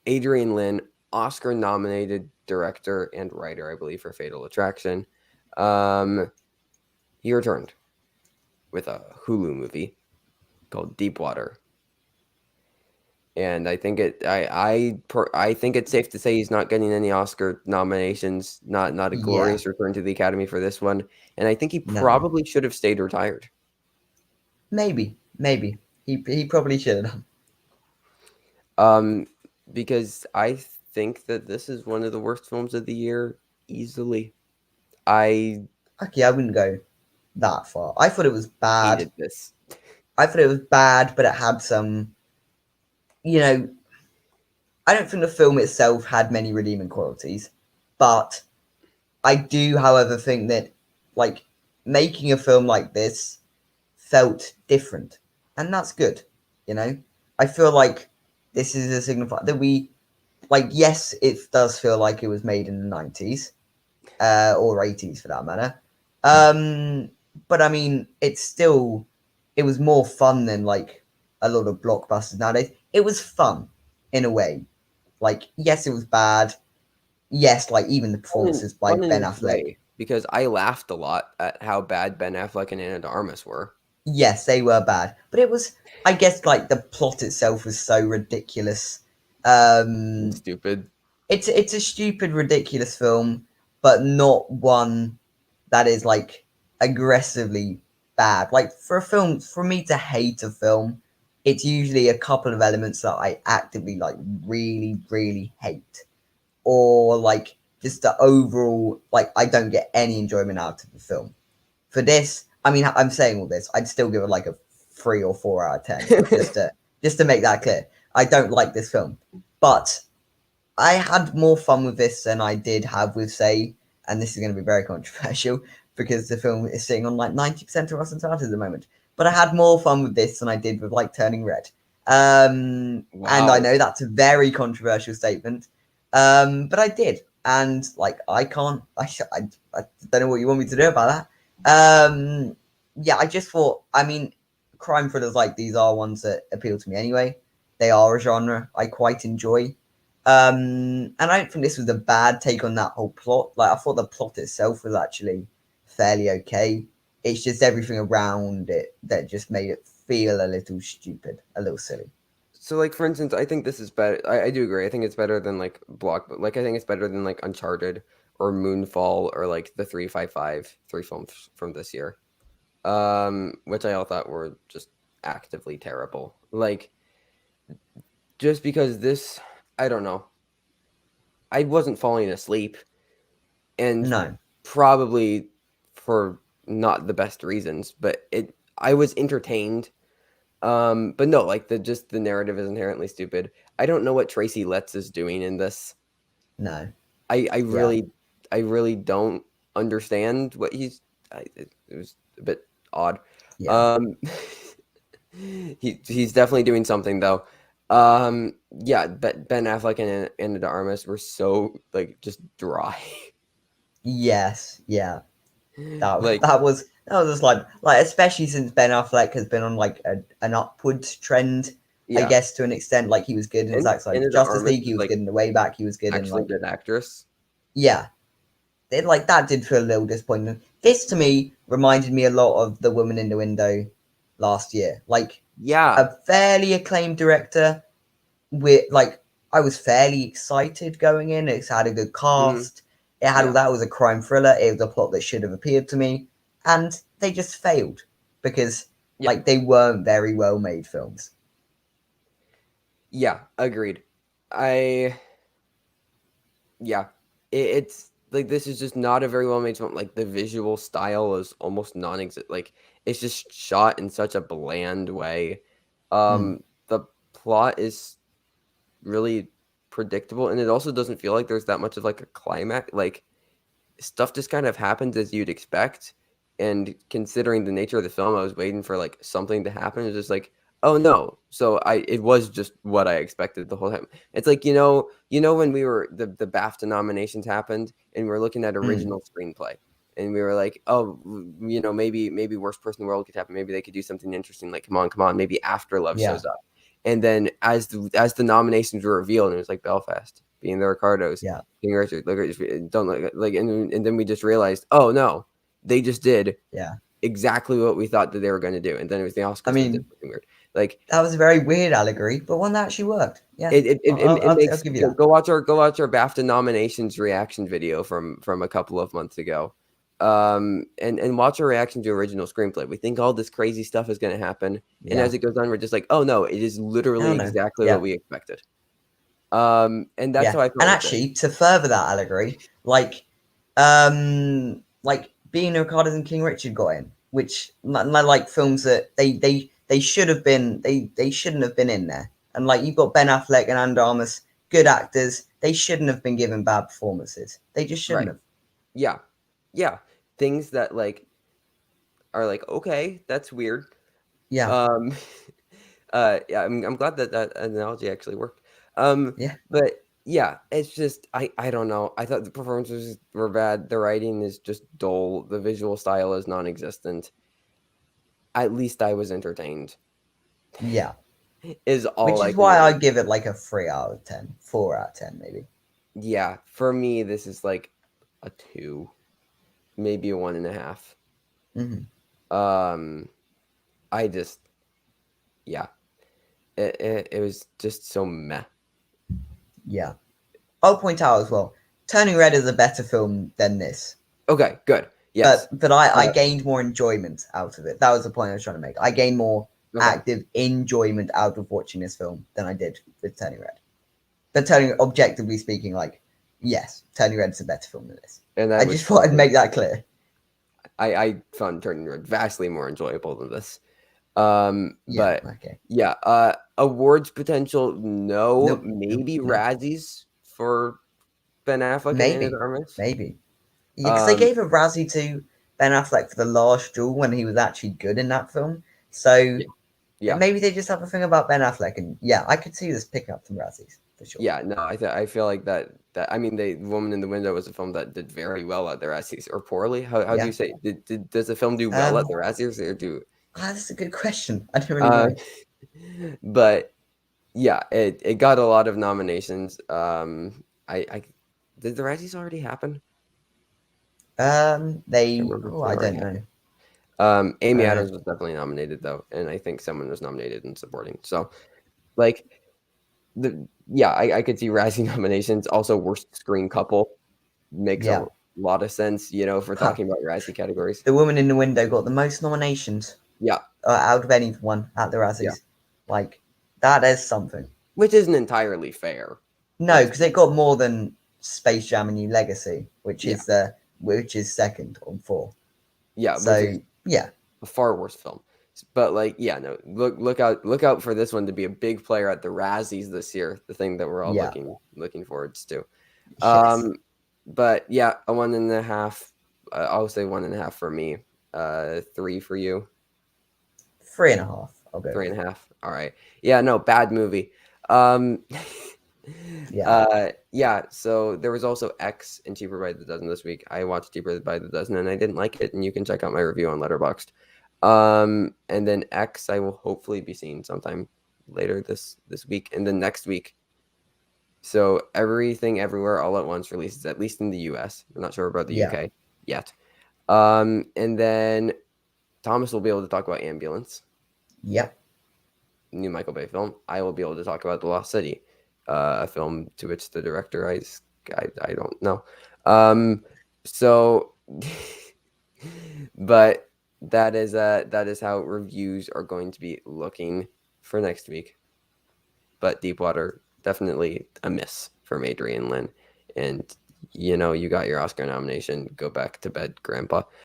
Adrian Lyne, Oscar-nominated director and writer, I believe, for Fatal Attraction. He returned with a Hulu movie called Deepwater. And I think I think it's safe to say he's not getting any Oscar nominations. Not a Yeah, glorious return to the Academy for this one. And I think he no, probably should have stayed retired. maybe he probably should have. Um, because I think that this is one of the worst films of the year easily. I Okay, I wouldn't go that far. I thought it was bad. hated this. I thought it was bad, but it had some. You know, I don't think the film itself had many redeeming qualities, but I do, however, think that like making a film like this felt different, and that's good. You know, I feel like this is a signifier that we like. Yes, it does feel like it was made in the 90s or 80s for that matter. Um, but I mean, it was more fun than like a lot of blockbusters nowadays. It was fun in a way. Like, yes, it was bad. Yes, like even the performances by Fun in Ben which Affleck. way? Because I laughed a lot at how bad Ben Affleck and Anna de Armas were. Yes, they were bad, but it was. I guess like the plot itself was so ridiculous. And Um, stupid. it's a stupid, ridiculous film, but not one that is like aggressively bad. Like for a film, for me to hate a film, it's usually a couple of elements that I actively like really, really hate, or like just the overall like I don't get any enjoyment out of the film. For this, I mean, I'm saying all this, I'd still give it like a 3 or 4 out of 10, just to make that clear. I don't like this film, but I had more fun with this than I did have with, say, and this is going to be very controversial because the film is sitting on like 90% of Rotten Tomatoes at the moment. But I had more fun with this than I did with like Turning Red. And I Wow. know that's a very controversial statement, but I did, and like I can't, I don't know what you want me to do about that. Yeah, I just thought, I mean, crime thrillers like these are ones that appeal to me anyway. They are a genre I quite enjoy. And I don't think this was a bad take on that whole plot. Like I thought the plot itself was actually fairly okay. It's just everything around it that just made it feel a little stupid, a little silly. So, like for instance, I think this is better. I do agree. I think it's better than like Like I think it's better than like Uncharted or Moonfall or like the 355 three films from this year. Which I all thought were just actively terrible. Like just because this, I don't know. I wasn't falling asleep, and No. probably for not the best reasons, but it. I was entertained. But no, like the narrative is inherently stupid. I don't know what Tracy Letts is doing in this. No. I I Yeah. really I really don't understand what it was a bit odd. Yeah. Um, he's definitely doing something though. Yeah, Ben Affleck and Anna de Armas were so like just dry. Yes. Yeah. That Like that was just like especially since Ben Affleck has been on like an upward trend, I yeah, guess to an extent. Like he was good in and Zack Snyder's Anna de Justice Armas League, he is was like good in The Way Back, he was good in actually a like good actress. yeah. It, like that did feel a little disappointing. This to me reminded me a lot of The Woman in the Window last year. Like Yeah, a fairly acclaimed director with like I was fairly excited going in. It's had a good hmm cast. It had all yeah, that. It was a crime thriller. It was a plot that should have appeared to me, and they just failed because yeah, like they weren't very well made films. yeah. Agreed. I Yeah, it's like this is just not a very well made film. Like the visual style is almost non-existent. Like it's just shot in such a bland way. Mm, The plot is really predictable, and it also doesn't feel like there's that much of like a climax. Like stuff just kind of happens as you'd expect. And considering the nature of the film, I was waiting for like something to happen. It's just like, oh no. So it was just what I expected the whole time. It's like, when we were the BAFTA nominations happened and we were looking at mm, original screenplay. And we were like, oh, maybe worst person in the world could happen. Maybe they could do something interesting. Like, come on, maybe After Love yeah, shows up. And then as the nominations were revealed, it was like Belfast, Being the Ricardos, Yeah. King Richard, don't look like, and then we just realized, oh no, they just did Yeah. exactly what we thought that they were going to do, and then it was the Oscars I that did mean, something weird. Like that was a very weird allegory, but one that actually worked. Yeah. it I'll makes give you that. go watch our BAFTA nominations reaction video from a couple of months ago, and watch our reaction to original screenplay. We think all this crazy stuff is going to happen, and Yeah. as it goes on, we're just like, oh no, it is I literally don't know. exactly what Yeah. we expected. And that's Yeah. how I felt And with this. actually, to further that allegory, like Being a Ricardo and King Richard got in, which like films that they should have been they shouldn't have been in there. And like you've got Ben Affleck and Armas, good actors. They shouldn't have been given bad performances. They just shouldn't Right. have. Yeah. Yeah. Things that like are like, okay, that's weird. Yeah. Um, yeah, I'm glad that that analogy actually worked. Yeah. But yeah, it's just I don't know. I thought the performances were bad. The writing is just dull. The visual style is non-existent. At least I was entertained. Yeah. Is all Which I is can why I really. give it like a 3 out of 10, 4 out of 10 maybe. Yeah, for me, this is like a 2, maybe a 1.5. Mm-hmm. Um, I just yeah, it was just so meh. Yeah. I'll point out as well, Turning Red is a better film than this. Okay, good. But Yes. I gained more enjoyment out of it. That was the point I was trying to make. I gained more Okay. active enjoyment out of watching this film than I did with Turning Red. But objectively speaking, like, yes, Turning Red is a better film than this. And I that was just thought I'd make that clear. I found Turning Red vastly more enjoyable than this. Yeah, But okay. yeah, awards potential, no, Nope, nope, maybe no. Razzies for Ben Affleck and his Maybe, Armas. maybe. Yeah, because they Um, gave a Razzie to Ben Affleck for The Last Duel when he was actually good in that film. So yeah, yeah, maybe they just have a thing about Ben Affleck, and yeah, I could see this picking up some Razzies for sure. yeah. No, I feel like that I mean, the Woman in the Window was a film that did very well at the Razzies, or poorly. How do Yeah. you say? Does the film do well at the Um, Razzies, or do? that's a good question. I don't really Uh, know. but yeah, it got a lot of nominations. I did the Razzies already happen? Can't remember if Oh, they I already don't happened. know. Amy Uh, Adams was definitely nominated though, and I think someone was nominated in supporting. So, like, yeah, I could see Razzie nominations. Also, worst screen couple makes a yeah. lot of sense, if we're Ha. talking about Razzie categories. The Woman in the Window got the most nominations Yeah, out of anyone at the yeah, Razzies. Like, that is something. which isn't entirely fair. No, Let's because be it got more than Space Jam: A New Legacy, yeah, which is second on 4. yeah, which So is yeah, a far worse film. But like, yeah, no, look out for this one to be a big player at the Razzies this year. The thing that we're all yeah, looking forwards to. yes, But yeah, a 1.5. I'll say 1.5 for me. 3 for you. 3.5. I'll go Three with. and a half. All right. Yeah, no, bad movie. Um, Yeah, yeah. So there was also X and Cheaper by the Dozen this week. I watched Cheaper by the Dozen and I didn't like it, and you can check out my review on Letterboxd. And then X, I will hopefully be seeing sometime later this week, and then next week. So Everything Everywhere All at Once releases, at least in the US. I'm not sure about the yeah, UK yet. And then Thomas will be able to talk about Ambulance, yep, new Michael Bay film. I will be able to talk about The Lost City, a film to which the director I don't know. So, but that is how reviews are going to be looking for next week. But Deepwater, definitely a miss from Adrian Lyne, and you got your Oscar nomination. Go back to bed, Grandpa.